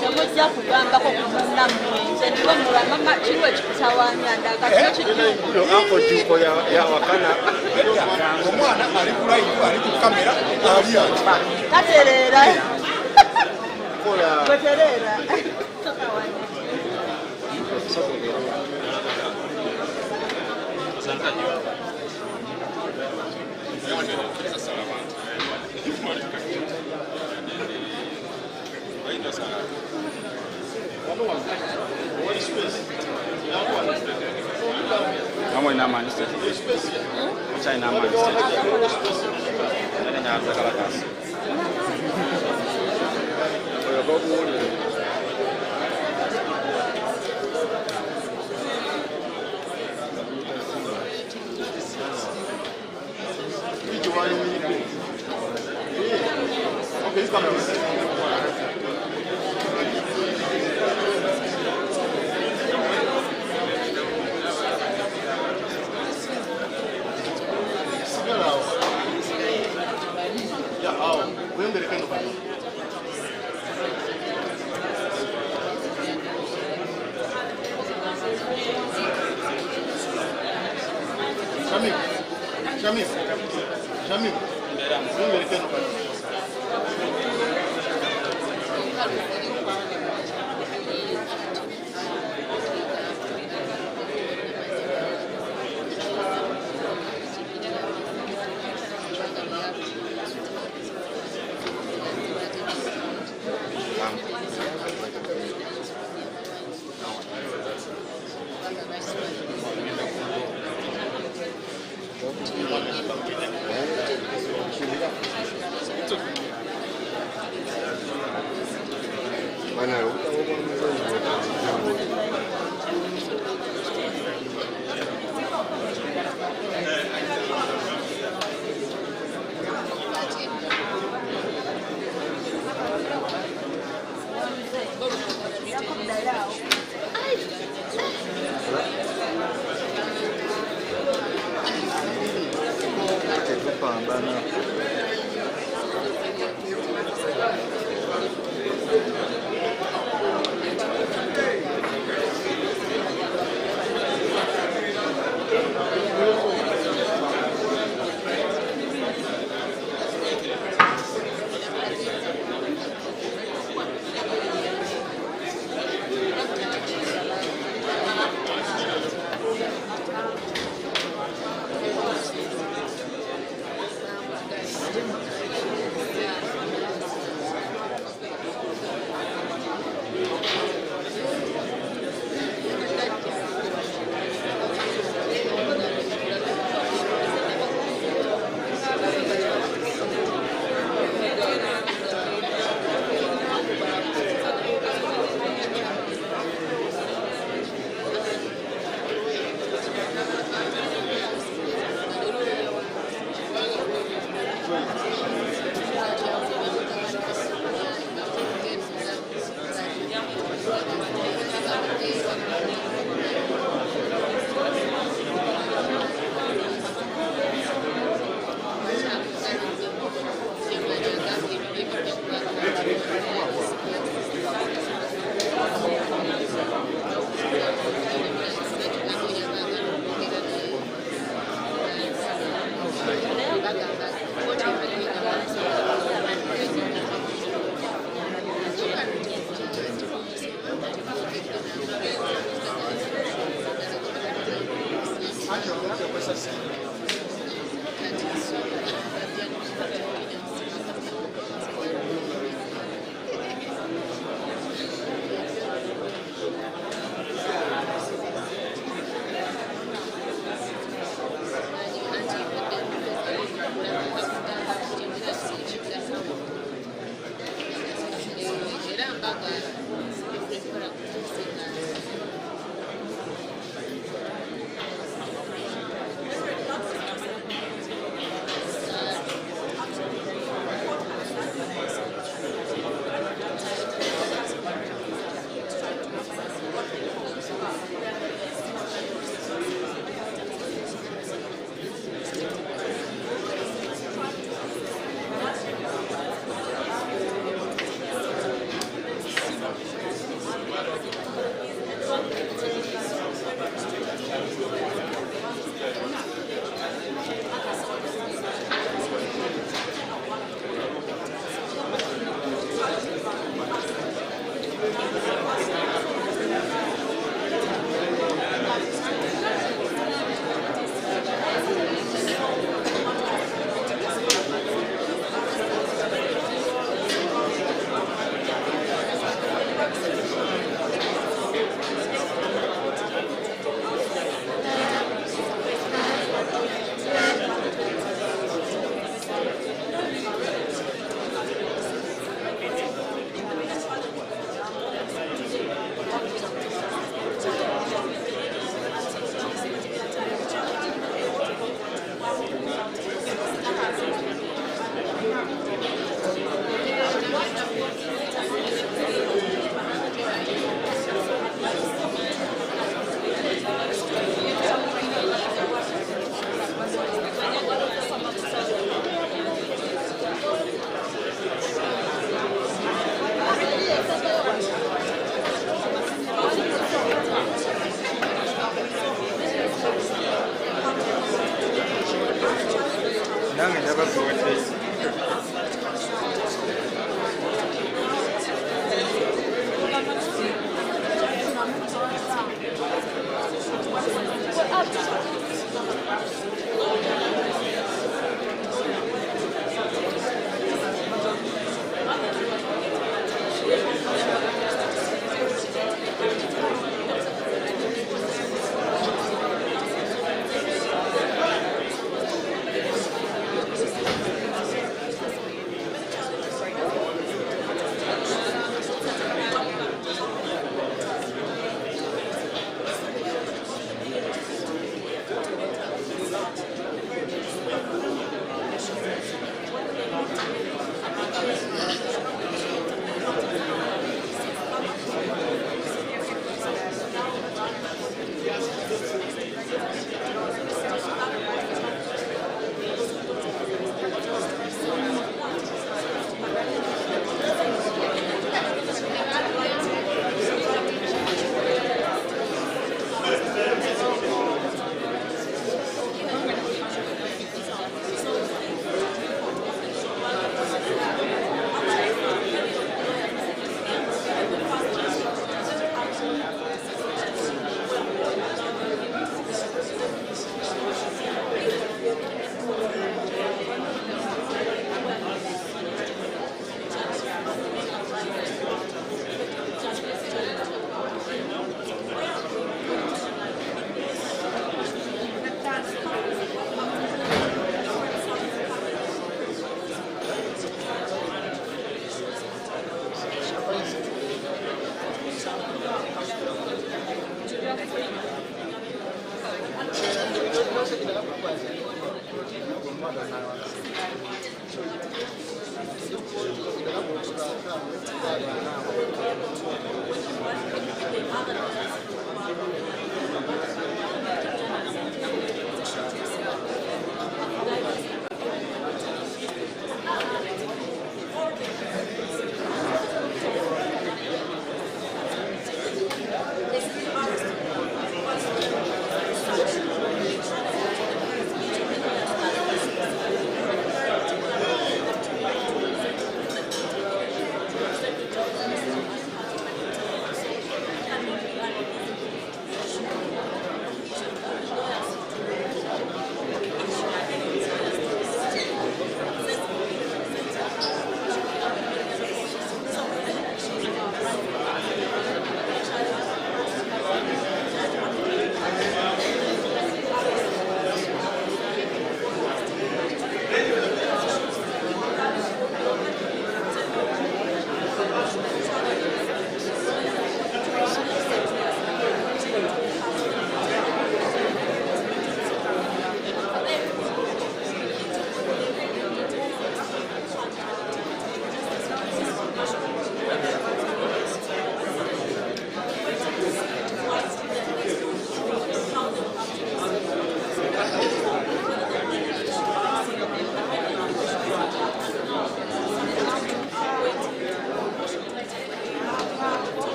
Temujja kugambako ku munnammwe nze ndiwe mulamama kiriwo ekikutawaanya ndagakiyo anko Juuko yawakana omwana ali ku live ali ku kamera tatereera wetereera Vamos na mano, isso aí na mano, isso aí na casa. Jamil,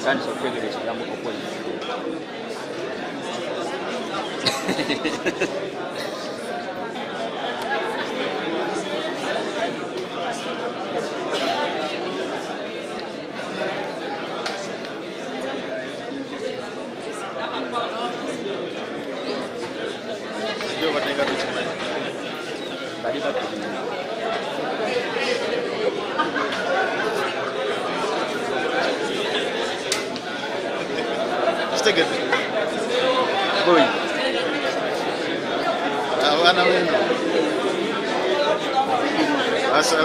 Kandi sokwegera ekigambo okukola Stick it. Boy. Awana wenu. Asa.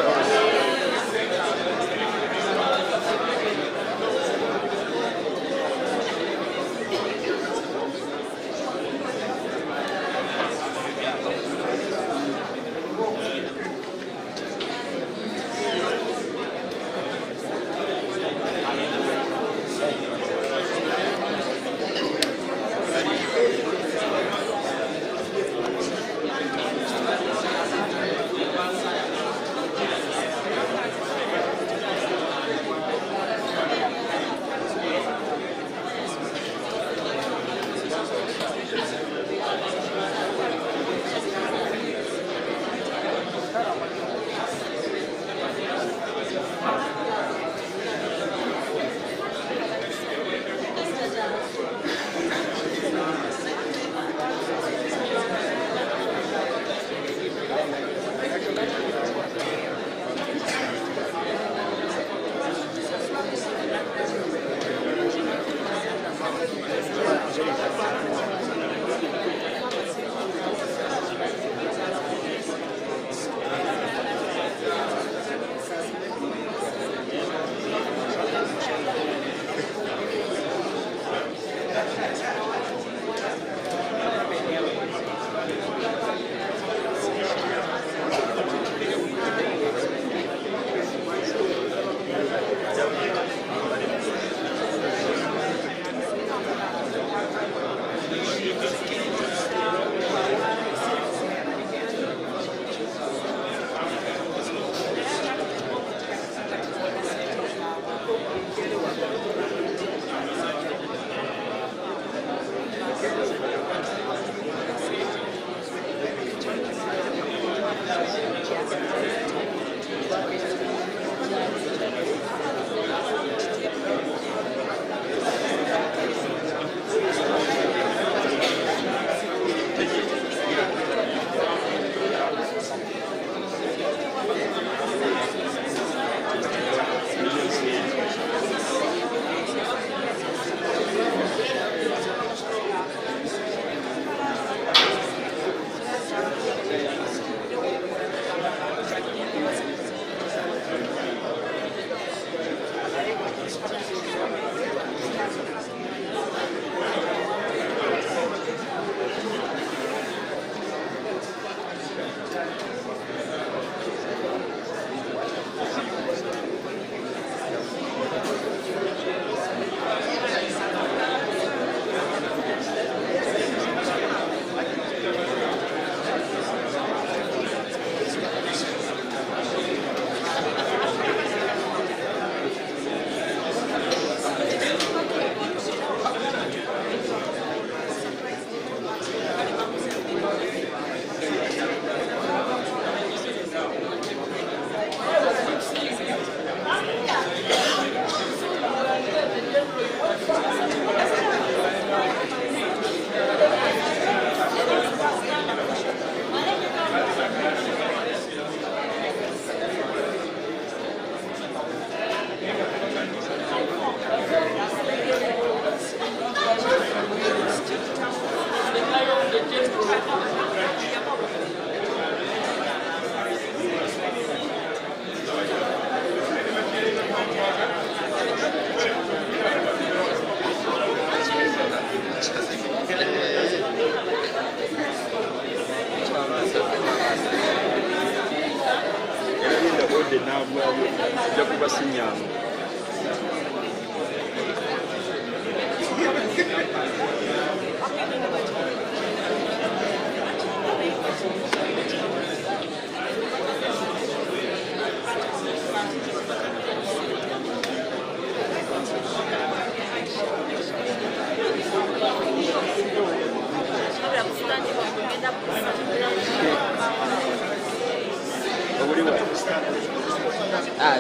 Obed n'agwayo ajja kubasinyaamu.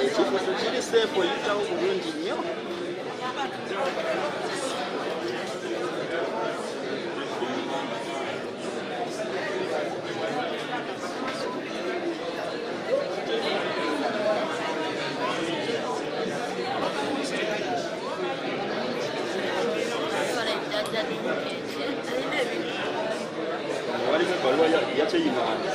Ekifo kiri seefu oyitawo bulungi nnyo. Walimu ebbaluwa yakyeyimana.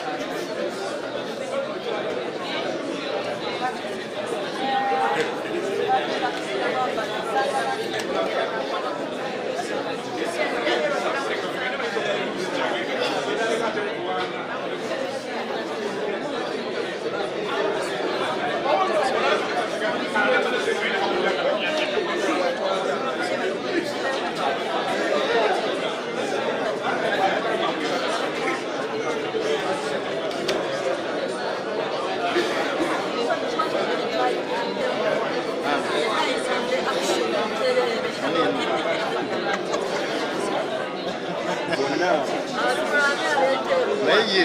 naye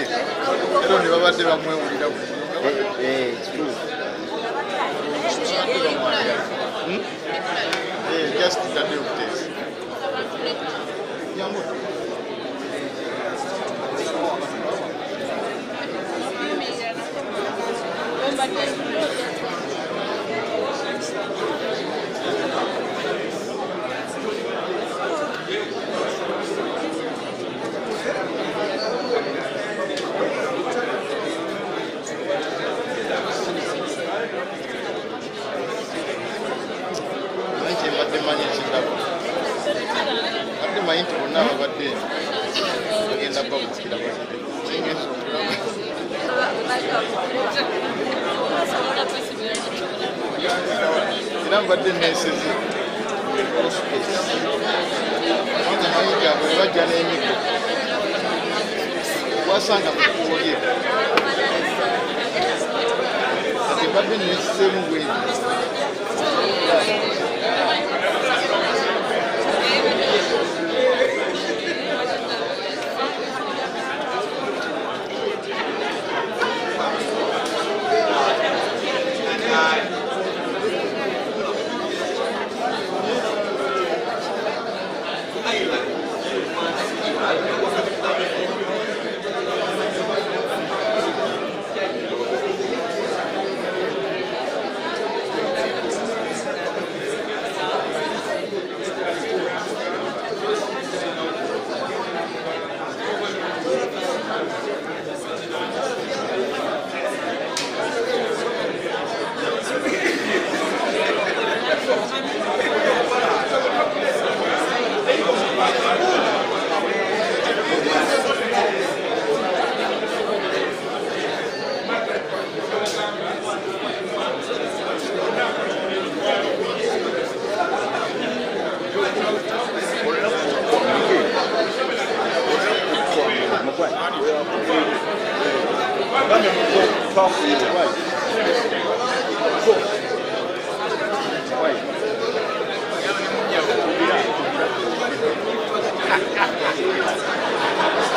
ero ne babadde bamwewulira just tadde okuteesa era mbadde neesezi anayiga bwe bajja n'emiko wasanga mukuulye ati mbadde neesizeemu bwezi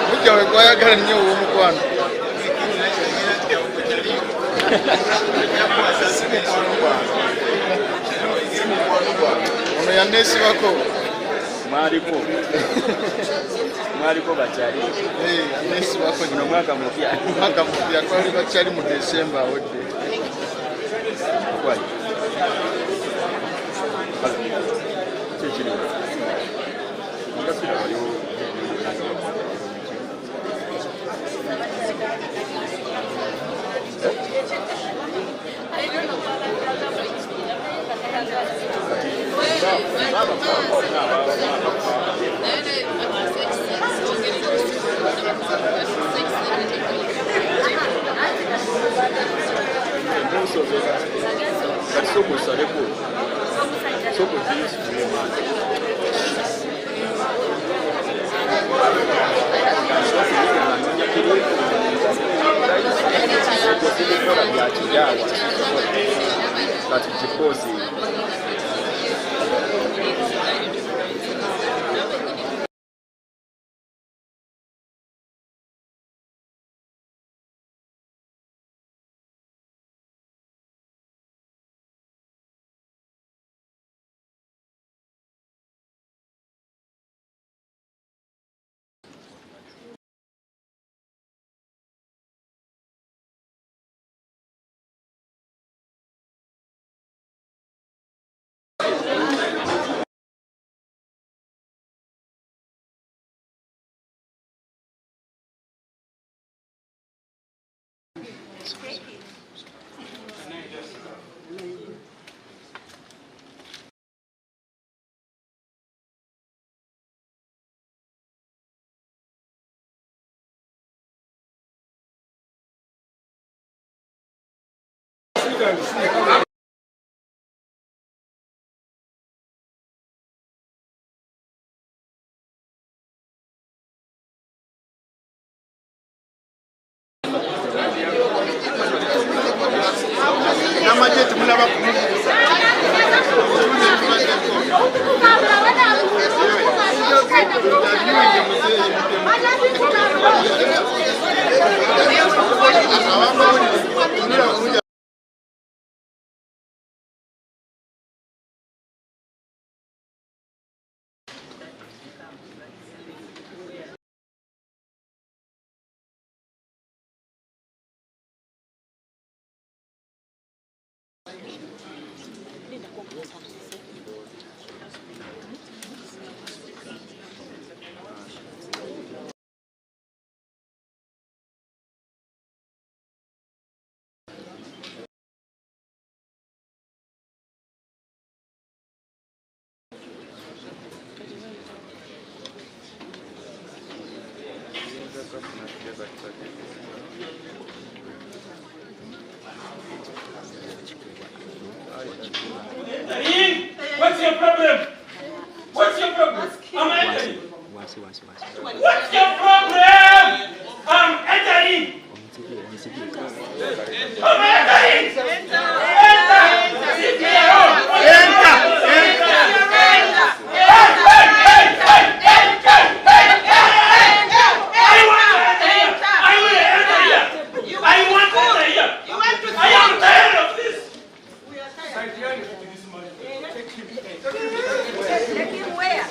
mujjawe gwayagala nnyo ow'omukwano ono yanneesibako mwaliko bakyali yanneesibako gino mwaka mupya twali bakyali mu Desemba awedde kikiri What's your problem? What's your problem? I'm entering. What's your problem? I'm entering. I'm entering. Where?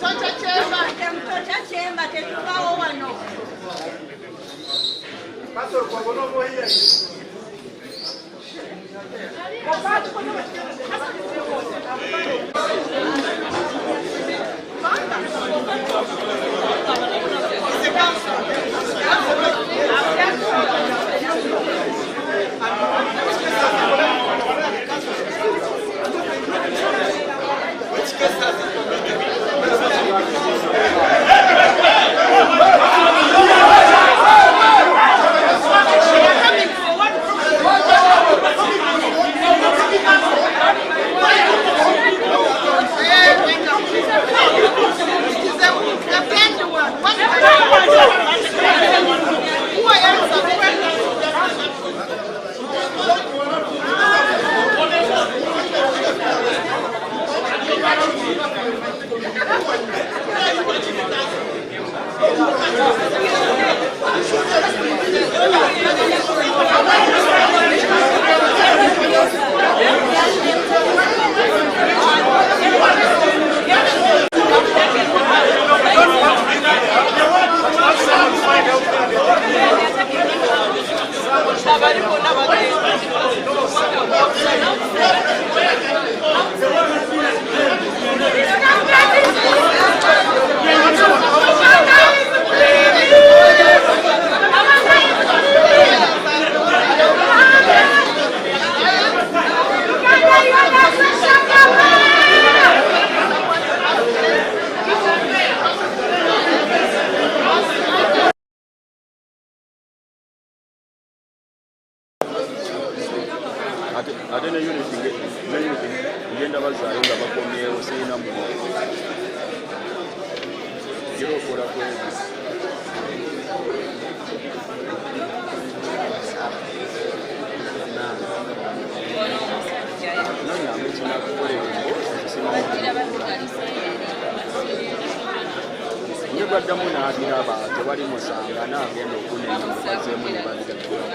Mtocha chemba tetuvao wano. Pastor kwa bono moya. Adene unity ngenda bazayo nga bakomyewo sirina mu giro kola kwezi Nibaddamu n'abira abantu tewali musanga n'agenda okunenya mubazeemu ne babigatula.